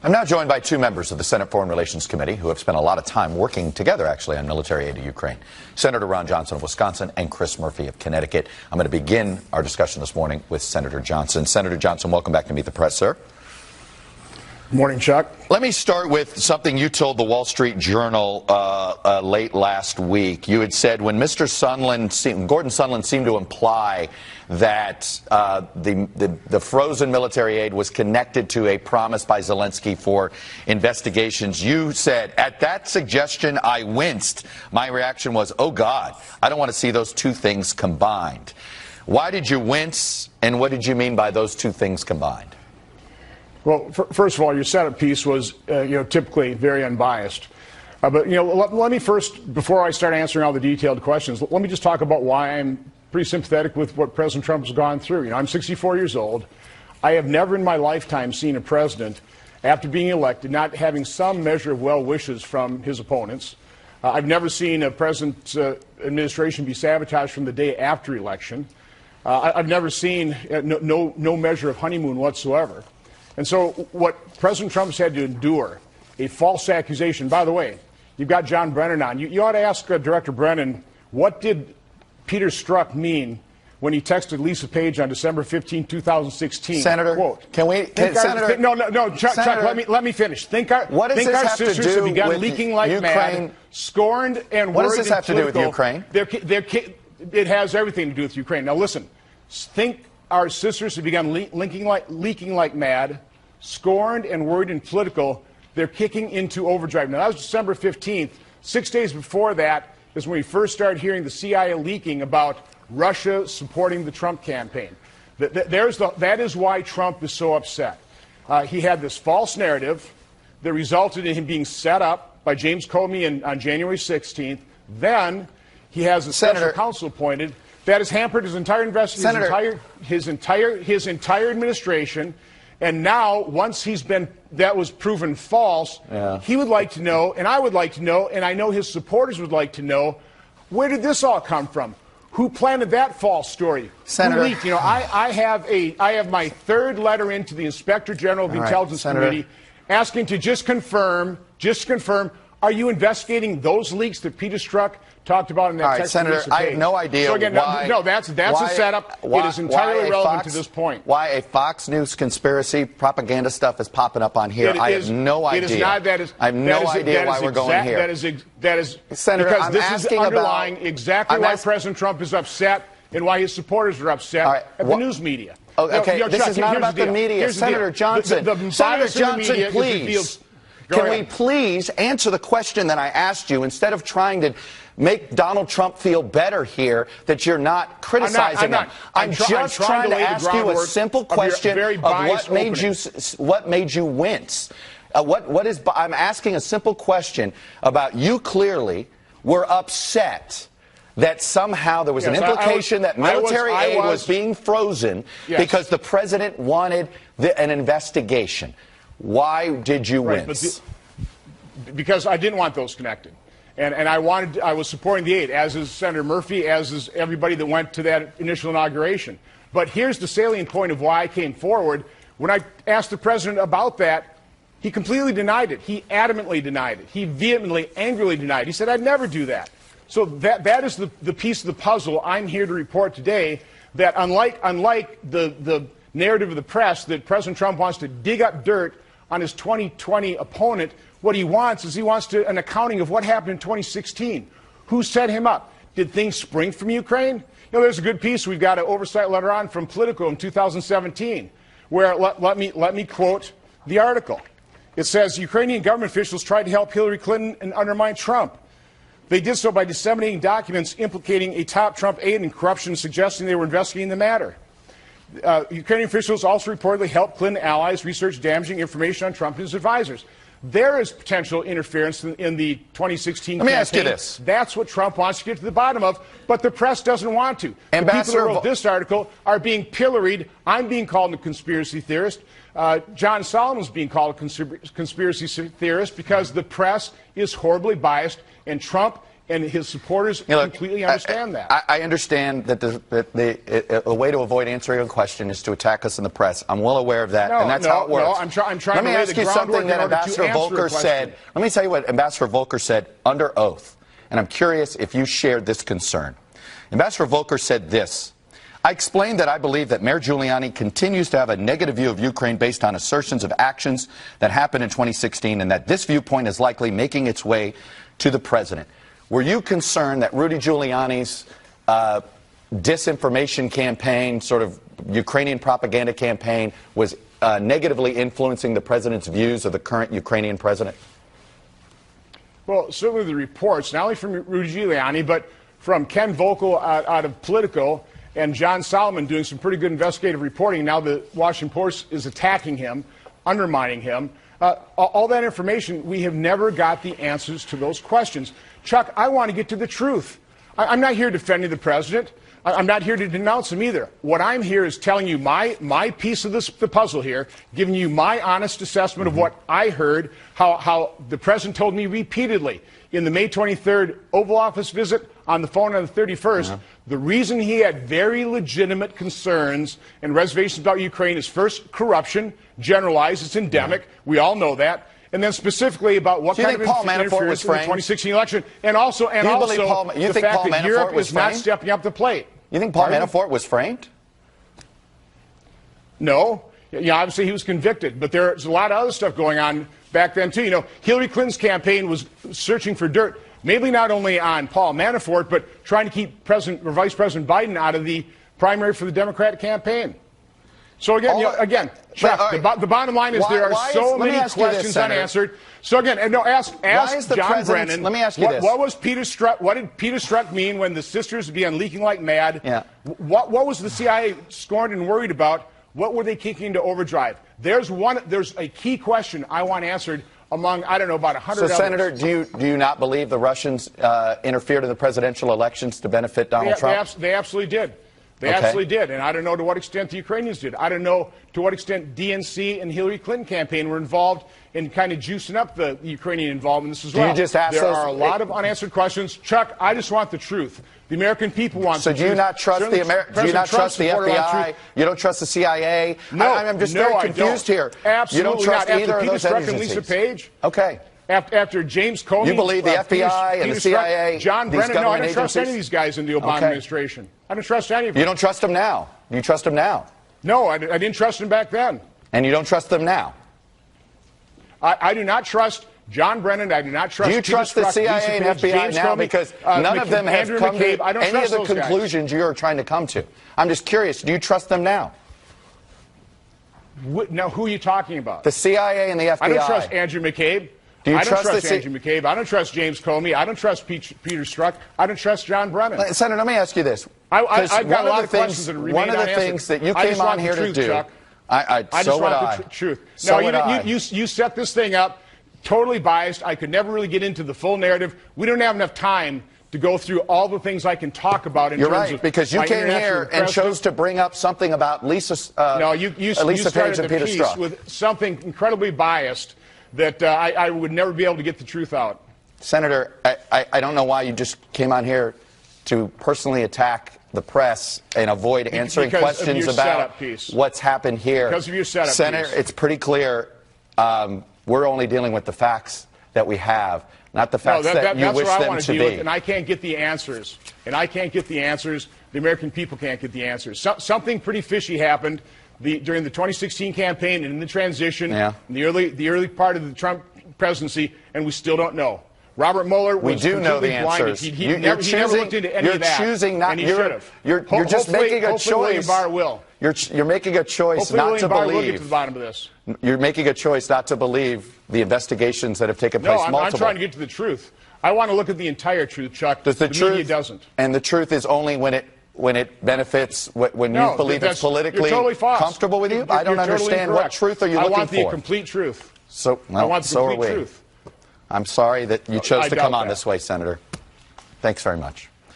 I'm now joined by two members of the Senate Foreign Relations Committee who have spent a lot of time working together, actually, on military aid to Ukraine. Senator Ron Johnson of Wisconsin and Chris Murphy of Connecticut. I'm going to begin our discussion this morning with Senator Johnson. Senator Johnson, welcome back to Meet the Press, sir. Good morning, Chuck. Let me start with something you told the Wall Street Journal late last week. You had said when Gordon Sondland seemed to imply that the frozen military aid was connected to a promise by Zelensky for investigations, you said, at that suggestion, I winced. My reaction was, oh, God, I don't want to see those two things combined. Why did you wince, and what did you mean by those two things combined? Well, first of all, your setup piece was, typically very unbiased. But let me first, before I start answering all the detailed questions, let me just talk about why I'm pretty sympathetic with what President Trump has gone through. I'm 64 years old. I have never in my lifetime seen a president, after being elected, not having some measure of well wishes from his opponents. I've never seen a president's administration be sabotaged from the day after election. I've never seen no measure of honeymoon whatsoever. And so what President Trump's had to endure, a false accusation. By the way, you've got John Brennan on. You ought to ask Director Brennan, what did Peter Strzok mean when he texted Lisa Page on December 15, 2016? Senator, quote, Senator, Chuck, let me finish. What does this have to do have begun with leaking like Ukraine? Mad, scorned and what worried. Does this have to do with Ukraine? It has everything to do with Ukraine. Now listen, think our sisters have begun leaking like mad, scorned and worried and political. They're kicking into overdrive. Now, that was December 15th. 6 days before that is when we first started hearing the CIA leaking about Russia supporting the Trump campaign. That is why Trump is so upset. He had this false narrative that resulted in him being set up by James Comey on January 16th. Then he has a special counsel appointed. That has hampered his entire investigation, his entire administration, and now once that was proven false, he would like to know, and I would like to know, and I know his supporters would like to know, where did this all come from? Who planted that false story? Senator, who leaked? I have my third letter into the Inspector General of the Intelligence Committee asking to just confirm. Are you investigating those leaks that Peter Strzok talked about in that text? Senator, I have no idea. So again, why, that's a setup. It is entirely irrelevant to this point. Why a Fox News conspiracy propaganda stuff is popping up on here? I have no idea. It is not. I have no idea why we're going here. That is Senator, because this is underlying exactly why President Trump is upset and why his supporters are upset at the news media. Okay, this is not about the media. Senator Johnson, Senator Johnson, please. Can we please answer the question that I asked you instead of trying to make Donald Trump feel better here that you're not criticizing him? I'm just trying to ask you a simple question of what made you wince. I'm asking a simple question about you clearly were upset that somehow there was an implication that military aid was being frozen because the president wanted an investigation. Why did you wince? Because I didn't want those connected. And I was supporting the aid, as is Senator Murphy, as is everybody that went to that initial inauguration. But here's the salient point of why I came forward. When I asked the president about that, he completely denied it. He adamantly denied it. He vehemently, angrily denied it. He said, I'd never do that. So that is the piece of the puzzle I'm here to report today, that unlike the narrative of the press that President Trump wants to dig up dirt on his 2020 opponent, what he wants is an accounting of what happened in 2016. Who set him up? Did things spring from Ukraine? There's a good piece we've got an oversight letter on from Politico in 2017, where let me quote the article. It says Ukrainian government officials tried to help Hillary Clinton and undermine Trump. They did so by disseminating documents implicating a top Trump aide in corruption, suggesting they were investigating the matter. Ukrainian officials also reportedly helped Clinton allies research damaging information on Trump and his advisors. There is potential interference in the 2016 campaign. Let me ask you this. That's what Trump wants to get to the bottom of, but the press doesn't want to. The people who wrote this article are being pilloried. I'm being called a conspiracy theorist. John Solomon's being called a conspiracy theorist because the press is horribly biased, and Trump and his supporters completely understand that. I understand that the way to avoid answering a question is to attack us in the press. I'm well aware of that, and that's how it works. No, I'm trying Let me to ask you something that Ambassador Volker said. Let me tell you what Ambassador Volker said under oath, and I'm curious if you shared this concern. Ambassador Volker said this: I explained that I believe that Mayor Giuliani continues to have a negative view of Ukraine based on assertions of actions that happened in 2016, and that this viewpoint is likely making its way to the president. Were you concerned that Rudy Giuliani's disinformation campaign, sort of Ukrainian propaganda campaign, was negatively influencing the president's views of the current Ukrainian president? Well, certainly the reports, not only from Rudy Giuliani, but from Ken Vogel out of Politico, and John Solomon doing some pretty good investigative reporting. Now the Washington Post is attacking him, undermining him. All that information, we have never got the answers to those questions. Chuck, I want to get to the truth. I'm not here defending the president. I'm not here to denounce him either. What I'm here is telling you my piece of the puzzle here, giving you my honest assessment of what I heard, how the president told me repeatedly in the May 23rd Oval Office visit, on the phone on the 31st, the reason he had very legitimate concerns and reservations about Ukraine is first corruption, generalized, it's endemic. We all know that. And then specifically about what kind of interference in the 2016 election, and also the fact that Europe is not stepping up to the plate. You think Paul Manafort was framed? No. Yeah, obviously he was convicted, but there's a lot of other stuff going on back then too. You know, Hillary Clinton's campaign was searching for dirt, maybe not only on Paul Manafort, but trying to keep Vice President Biden out of the primary for the Democratic campaign. So again, Chuck, the bottom line is there are so many questions unanswered. So again, ask John Brennan. Let me ask you this: What was Peter Strzok? What did Peter Strzok mean when the sisters began leaking like mad? Yeah. What was the CIA scorned and worried about? What were they kicking into overdrive? There's a key question I want answered among, I don't know, about 100 others. So, Senator, do you not believe the Russians interfered in the presidential elections to benefit Donald Trump? They absolutely did. They absolutely did. And I don't know to what extent the Ukrainians did. I don't know to what extent DNC and Hillary Clinton campaign were involved in kind of juicing up the Ukrainian involvement in this as well. You just ask there are a lot of unanswered questions. Chuck, I just want the truth. The American people want the truth. So do you not trust do you not trust the FBI? You don't trust the CIA? No. I'm just very confused here. Absolutely you don't trust not. either After of those Peter Strzok and agencies. Lisa Page? Okay. After James Comey, you believe the FBI and the CIA, John Brennan? No, I don't trust any of agencies? these guys in the Obama administration. I don't trust any of them. You don't trust them now? Do you trust them now? No, I didn't trust them back then. And you don't trust them now? I do not trust John Brennan. I do not trust. Do you trust the CIA and FBI now? Because none of them have come to any of the conclusions you are trying to come to. I'm just curious. Do you trust them now? Now, who are you talking about? The CIA and the FBI. I don't trust Andrew McCabe. I don't trust Andrew McCabe. I don't trust James Comey. I don't trust Peter Strzok. I don't trust John Brennan. Senator, let me ask you this. I've got a lot of questions that remain unanswered. One of the things that you came on here to do. Chuck. I just want the truth. So no, you set this thing up totally biased. I could never really get into the full narrative. We don't have enough time to go through all the things I can talk about in terms of because you came here and chose to bring up something about Lisa Page and Peter Strzok with something incredibly biased that I would never be able to get the truth out. Senator, I don't know why you just came on here to personally attack the press and avoid answering questions about what's happened here. Because of your setup, Senator, it's pretty clear we're only dealing with the facts that we have, not the facts that you wish them to be. And I can't get the answers. The American people can't get the answers. Something pretty fishy happened during the 2016 campaign and in the transition, in the early part of the Trump presidency, and we still don't know. Robert Mueller was completely blinded. He never looked into any of that. You're choosing not. And he should have. You're just making a choice. William Barr will. You're making a choice not to believe. Barr will get to the bottom of this. You're making a choice not to believe the investigations that have taken place. No, I'm trying to get to the truth. I want to look at the entire truth, Chuck. The media doesn't. And the truth is only when it benefits, when you believe it's politically comfortable with you? I don't understand. What truth are you looking for? I want the complete truth. I want the complete truth. I'm sorry that you chose to come on this way, Senator. Thanks very much.